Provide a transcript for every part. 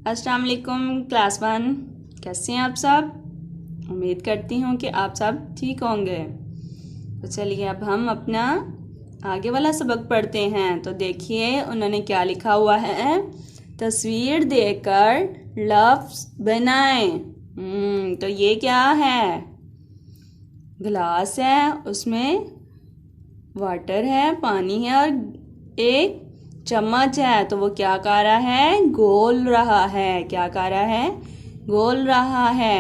अस्सलाम वालेकुम क्लास 1। कैसे हैं आप सब? उम्मीद करती हूँ कि आप सब ठीक होंगे। तो चलिए अब हम अपना आगे वाला सबक पढ़ते हैं। तो देखिए उन्होंने क्या लिखा हुआ है। तस्वीर देखकर लफ्ज़ बनाएं। तो ये क्या है? गिलास है, उसमें वाटर है, पानी है और एक चम्मच है। तो वो क्या कर रहा है? गोल रहा है। क्या कर रहा है? गोल रहा है।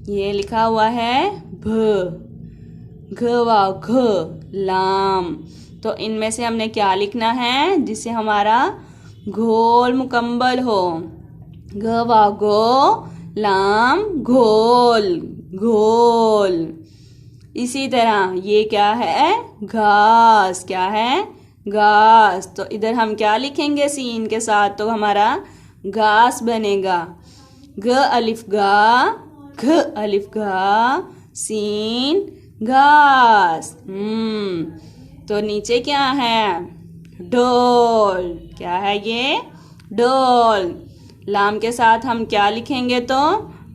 ये लिखा हुआ है घ लाम। तो इनमें से हमने क्या लिखना है जिससे हमारा घोल मुकम्मल हो? गो लाम घोल घोल। इसी तरह ये क्या है? घास। क्या है? घास। तो इधर हम क्या लिखेंगे सीन के साथ? तो हमारा घास बनेगा। घ अलिफ घा सीन घास। तो नीचे क्या है? ढोल। क्या है ये? ढोल। लाम के साथ हम क्या लिखेंगे? तो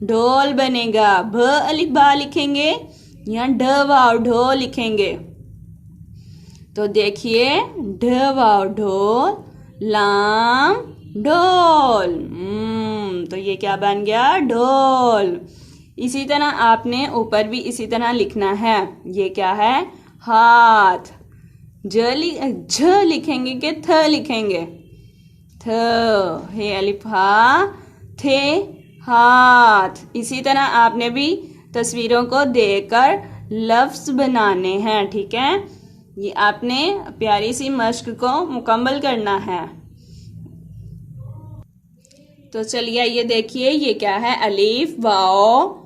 ढोल बनेगा। भ अलिफ बा लिखेंगे, यहाँ ढ वाव ढो लिखेंगे। तो देखिए ढ वाव ढोल, लाम ढोल। तो ये क्या बन गया? ढोल। इसी तरह आपने ऊपर भी इसी तरह लिखना है। ये क्या है? हाथ। झ लिखेंगे कि थ लिखेंगे? थ। हे अलिफ हा थे हाथ। इसी तरह आपने भी तस्वीरों को देखकर लफ्ज़ बनाने हैं। ठीक है, ये आपने प्यारी सी मश्क को मुकम्मल करना है। तो चलिए ये देखिए ये क्या है? अलीफ वाओ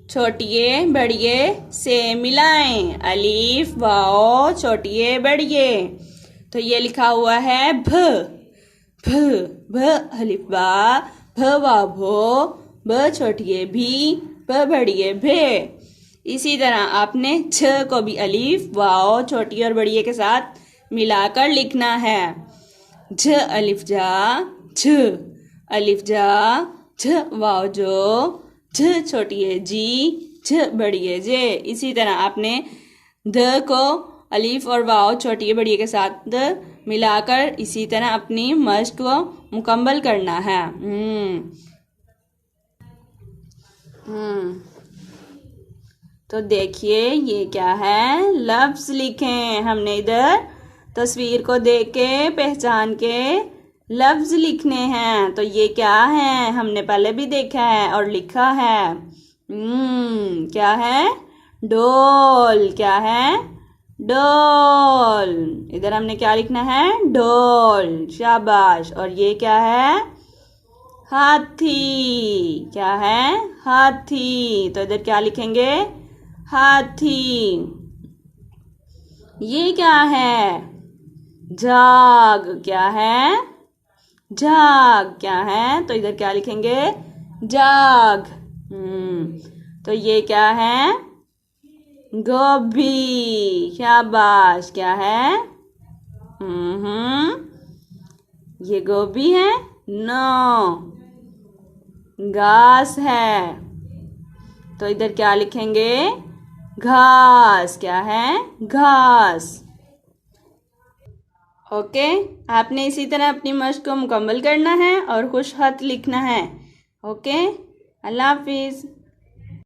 छोटिए बड़िए से मिलाएं। अलीफ वाओ छोटिए बड़िए। तो ये लिखा हुआ है भ अलिफ बा भ वाव भो ब छोटिए भी ब बड़िए भे। इसी तरह आपने छ को भी अलीफ वाओ छोटी और बड़िए के साथ मिलाकर लिखना है। झ अलिफ जा झ अलिफ जा झ वाओ जो झ छोटिए जी झ बड़िए जे। इसी तरह आपने ध को अलीफ और वाओ छोटी बड़िए के साथ मिलाकर इसी तरह अपनी मश्क को मुकम्मल करना है। तो देखिए ये क्या है? लफ्ज़ लिखें। हमने इधर तस्वीर को देख के पहचान के लफ्ज़ लिखने हैं। तो ये क्या है? हमने पहले भी देखा है और लिखा है। क्या है? डोल। क्या है? डोल। इधर हमने क्या लिखना है? डोल। शाबाश। और ये क्या है? हाथी। क्या है? हाथी। तो इधर क्या लिखेंगे? हाथी। ये क्या है? झाग। क्या है? झाग। क्या है? तो इधर क्या लिखेंगे? झाग। तो ये क्या है? गोभी। शाबाश। क्या है? ये गोभी है? नो, घास है। तो इधर क्या लिखेंगे? घास। क्या है? घास। ओके, आपने इसी तरह अपनी मश्क को मुकम्मल करना है और खुश खत लिखना है। ओके, अल्लाह हाफिज़।